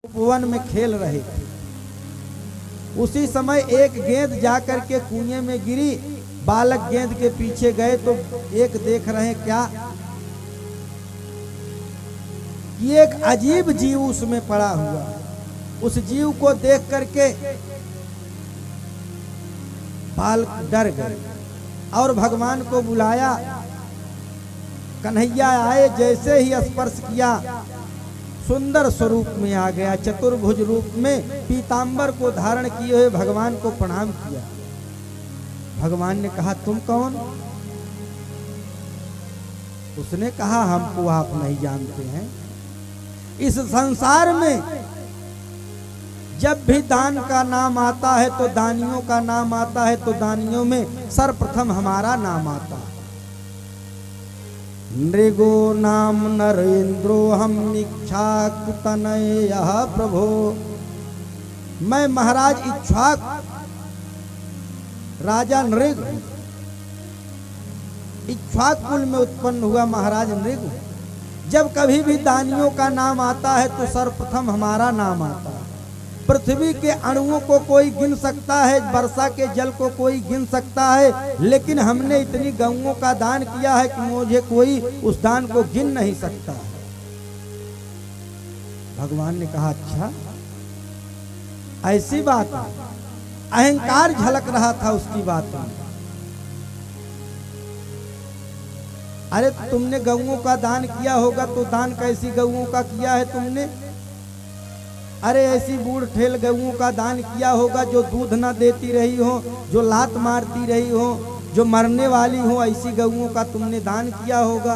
उपवन में खेल रहे थे। उसी समय एक गेंद जाकर के कुएं में गिरी। बालक गेंद के पीछे गए तो एक देख रहे हैं क्या कि एक अजीब जीव उसमें पड़ा हुआ है। उस जीव को देख करके बालक डर गए और भगवान को बुलाया। कन्हैया आए, जैसे ही स्पर्श किया सुंदर स्वरूप में आ गया। चतुर्भुज रूप में पीतांबर को धारण किए हुए भगवान को प्रणाम किया। भगवान ने कहा तुम कौन? उसने कहा हमको आप नहीं जानते हैं। इस संसार में जब भी दान का नाम आता है तो दानियों का नाम आता है, तो दानियों में सर्वप्रथम हमारा नाम आता है। नृगो नाम नरेंद्रो हम इक्ष्वाकुतनयः प्रभो। मैं महाराज इक्ष्वाक राजा नृग, इक्ष्वाक कुल में उत्पन्न हुआ महाराज नृग। जब कभी भी दानियों का नाम आता है तो सर्वप्रथम हमारा नाम आता है। पृथ्वी के अणुओं को कोई गिन सकता है, वर्षा के जल को कोई गिन सकता है, लेकिन हमने इतनी गऊओं का दान किया है कि मुझे कोई उस दान को गिन नहीं सकता है। भगवान ने कहा अच्छा ऐसी बात है। अहंकार झलक रहा था उसकी बात में। अरे तुमने गऊओं का दान किया होगा तो दान कैसी गऊओं का किया है तुमने? अरे ऐसी बूढ़ ठेल गऊओं का दान किया होगा जो दूध ना देती रही हो, जो लात मारती रही हो, जो मरने वाली हो, ऐसी गऊओं का तुमने दान किया होगा।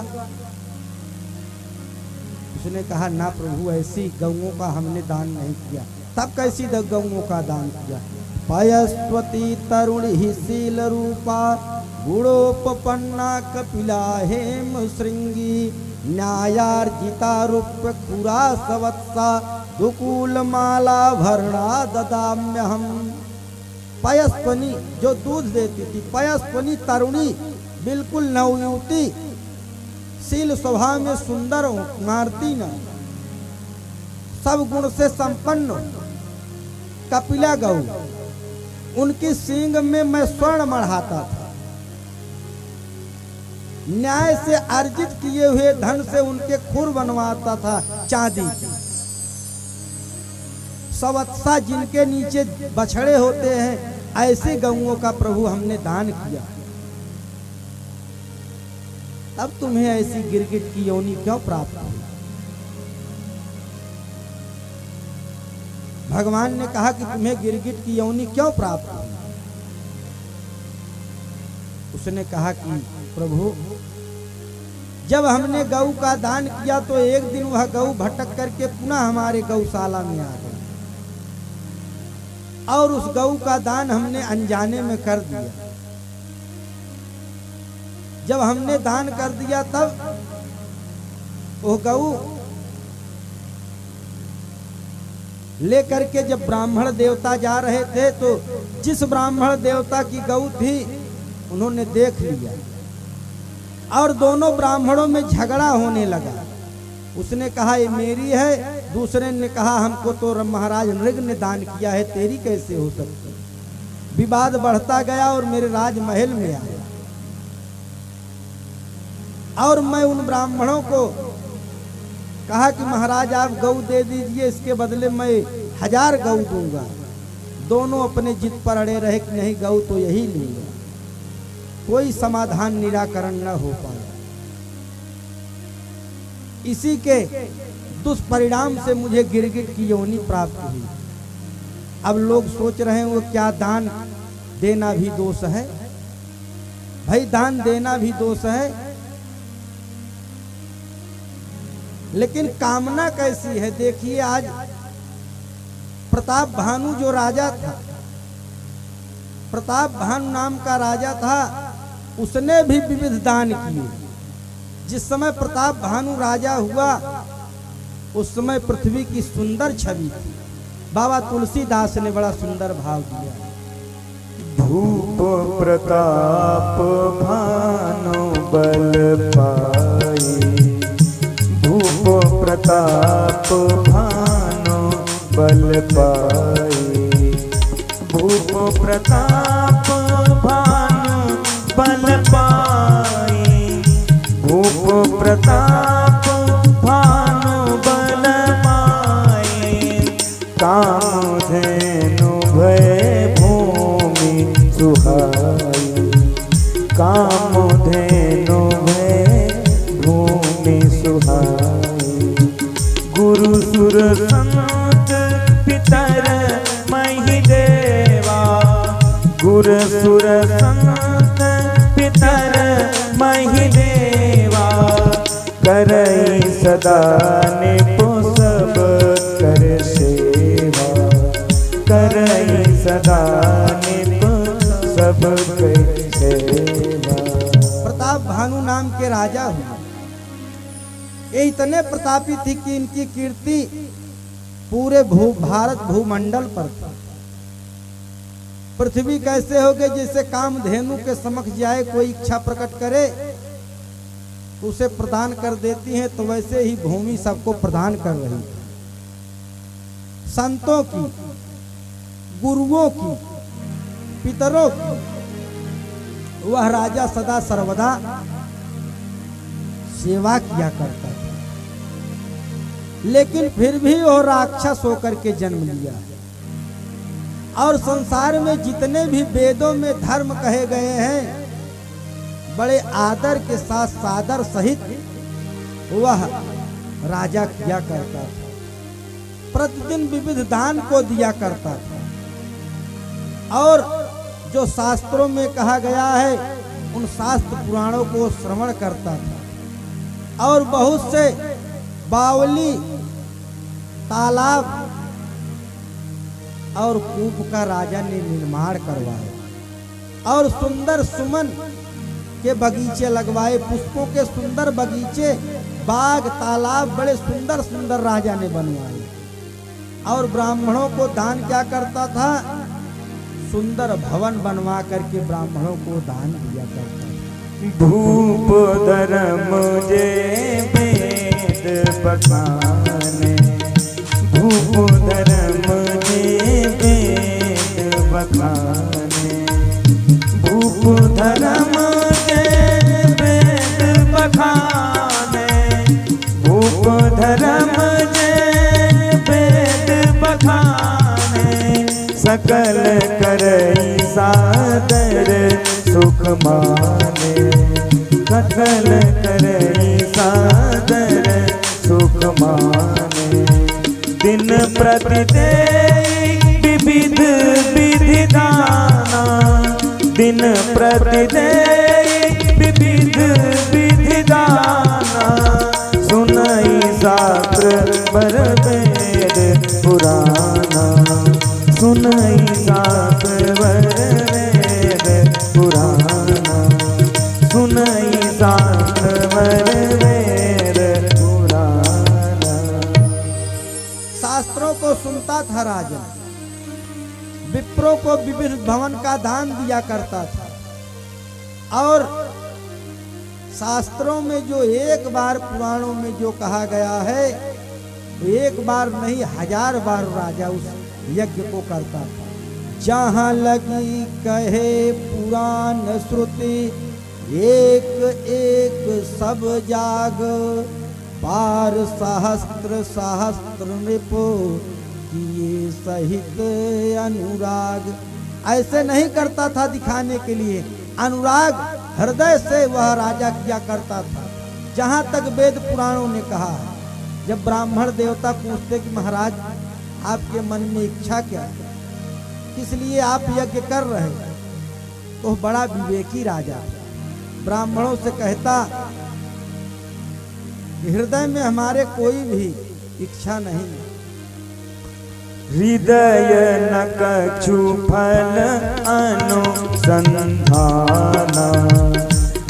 उसने कहा ना प्रभु, ऐसी गऊओं का हमने दान नहीं किया। तब कैसी गऊओं का दान किया? पयस्वती तरुणी शील रूपा गुणोपन्ना कपिला हेम श्रृंगी न्यायार्जिता रूप खुरा सवत्सा दुकूल माला भरणा ददाम्य हम। पयस्वनी जो दूध देती थी, पयस्वनी तरुणी बिल्कुल नवयुवती, शील स्वभाव में सुंदर, मारती न, सब गुण से संपन्न कपिला गौ। उनकी सींग में मैं स्वर्ण मढ़ाता था। न्याय से अर्जित किए हुए धन से उनके खुर बनवाता था चांदी की। सवत्सा जिनके नीचे बछड़े होते हैं, ऐसे गऊओं का प्रभु हमने दान किया। अब तुम्हें ऐसी गिरगिट की योनि क्यों प्राप्त हुई? भगवान ने कहा कि तुम्हें गिरगिट की योनि क्यों प्राप्त हुई? उसने कहा कि प्रभु जब हमने गऊ का दान किया तो एक दिन वह गऊ भटक करके पुनः हमारे गौशाला में आ गई और उस गऊ का दान हमने अनजाने में कर दिया। जब हमने दान कर दिया तब वो गऊ लेकर के जब ब्राह्मण देवता जा रहे थे तो जिस ब्राह्मण देवता की गऊ थी उन्होंने देख लिया और दोनों ब्राह्मणों में झगड़ा होने लगा। उसने कहा ये मेरी है, दूसरे ने कहा हमको तो महाराज नृग ने दान किया है, तेरी कैसे हो सकती? विवाद बढ़ता गया और मेरे राजमहल में आया और मैं उन ब्राह्मणों को कहा कि महाराज आप गऊ दे दीजिए, इसके बदले मैं 1000 गऊ दूंगा। दोनों अपने जिद पर अड़े रहे कि नहीं गऊ तो यही लूंगा। कोई समाधान निराकरण न हो पाया। इसी के दुष्परिणाम से मुझे गिरगिट की योनि प्राप्त हुई। अब लोग सोच रहे हैं वो क्या दान देना भी दोष है? भाई दान देना भी दोष है, लेकिन कामना कैसी है? देखिए आज प्रताप भानु जो राजा था, प्रताप भानु नाम का राजा था, उसने भी विविध दान किए। जिस समय प्रताप भानु राजा हुआ उस समय पृथ्वी की सुंदर छवि थी। बाबा तुलसीदास ने बड़ा सुंदर भाव दिया। भूप प्रताप भानु बल पाई, भूप प्रताप भानु बल पाए। भूप प्रताप भानु बल पाए। भूप प्रताप भानु बल पाए। कामधेनु भय भूमि सुहाई। कामधेनु भय भूमि सुहाई। गुरु सुर संत पितर महि देवा। गुरु सुर संत पितर महि देवा। करई सदा निपो सब कर सेवा। करई सदा निपो सब कर सेवा। प्रताप भानु नाम के राजा हुए। ये इतने प्रतापी थी कि इनकी कीर्ति पूरे भारत भूमंडल पर था। पृथ्वी कैसे हो गई, जैसे कामधेनु के समक्ष जाए कोई इच्छा प्रकट करे उसे प्रदान कर देती है, तो वैसे ही भूमि सबको प्रदान कर रही है। संतों की, गुरुओं की, पितरों की वह राजा सदा सर्वदा सेवा किया करता था। लेकिन फिर भी वह राक्षस होकर के जन्म लिया। और संसार में जितने भी वेदों में धर्म कहे गए हैं, बड़े आदर के साथ सादर सहित वह राजा किया करता था। प्रतिदिन विविध दान को दिया करता था। और जो शास्त्रों में कहा गया है उन शास्त्र पुराणों को श्रवण करता था। और बहुत से बावली, तालाब और कूप का राजा ने निर्माण करवाया। और सुंदर सुमन के बगीचे लगवाए, पुष्पों के सुंदर बगीचे, बाग, तालाब बड़े सुंदर सुंदर राजा ने बनवाए। और ब्राह्मणों को दान क्या करता था? सुंदर भवन बनवा करके ब्राह्मणों को दान दिया करता था। भूप धर्म जे वेद बखाने। भूप धर्म जे वेद बखाने। भूप धर्म जे वेद बखाने। भूप धर्म जे वेद बखाने। सकल करई सादर सुख माने। सकल करई सादर सुख माने। दिन प्रतिदेय विविध विधि दाना। दिन प्रतिदेय विविध विधि दाना। सुनई शास्त्र बर वेद पुराना। सुनई शास्त्र बर वेद पुराना। सुनई शास्त्र बर वेद पुराना। शास्त्रों को सुनता था राजा, विप्रों को विविध भवन का दान दिया करता था। और शास्त्रों में जो एक बार, पुराणों में जो कहा गया है, एक बार नहीं 1000 बार राजा उस यज्ञ को करता था। जहाँ लगी कहे पुराण श्रुति, एक एक सब जाग। बार सहस्त्र सहस्त्र नृपो किए सहित अनुराग। ऐसे नहीं करता था दिखाने के लिए, अनुराग हृदय से वह राजा किया करता था। जहाँ तक वेद पुराणों ने कहा है, जब ब्राह्मण देवता पूछते कि महाराज आपके मन में इच्छा क्या है, किस लिए आप यज्ञ कर रहे हैं, तो बड़ा विवेकी राजा ब्राह्मणों से कहता हृदय में हमारे कोई भी इच्छा नहीं। हृदय न कछु फल अनुसंधाना।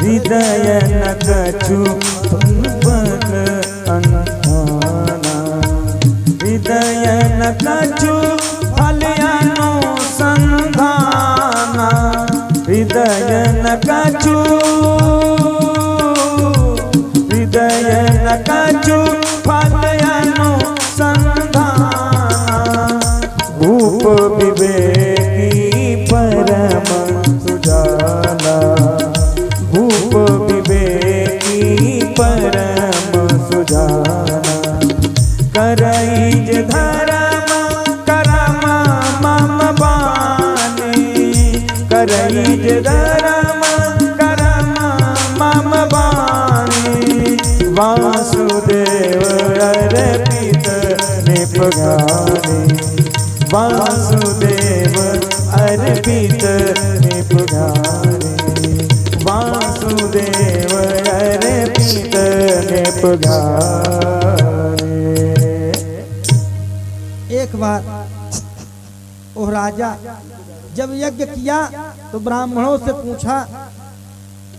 हृदय न कछु फल अनुसंधाना। हृदय न कछु फल अनुसंधाना। हृदय न कछु, हृदय न कछु फल अनुसंधाना। भूप विवेकी परम सुजाला, भूप विवेकी परम सुजाला। करईज धर्म करम मम बानी, करईज धर्म करम मम बानी। वासुदेव अर्पित निपगानी, वासुदेव अर्पित निपगानी, वासुदेव अर्पित निपगानी। एक बार वो राजा जब यज्ञ किया तो ब्राह्मणों से पूछा,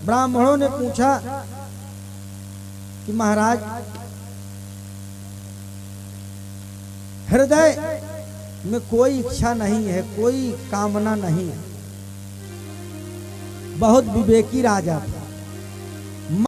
ब्राह्मणों ने पूछा कि महाराज हृदय में कोई इच्छा नहीं है, कोई कामना नहीं है। बहुत विवेकी राजा था।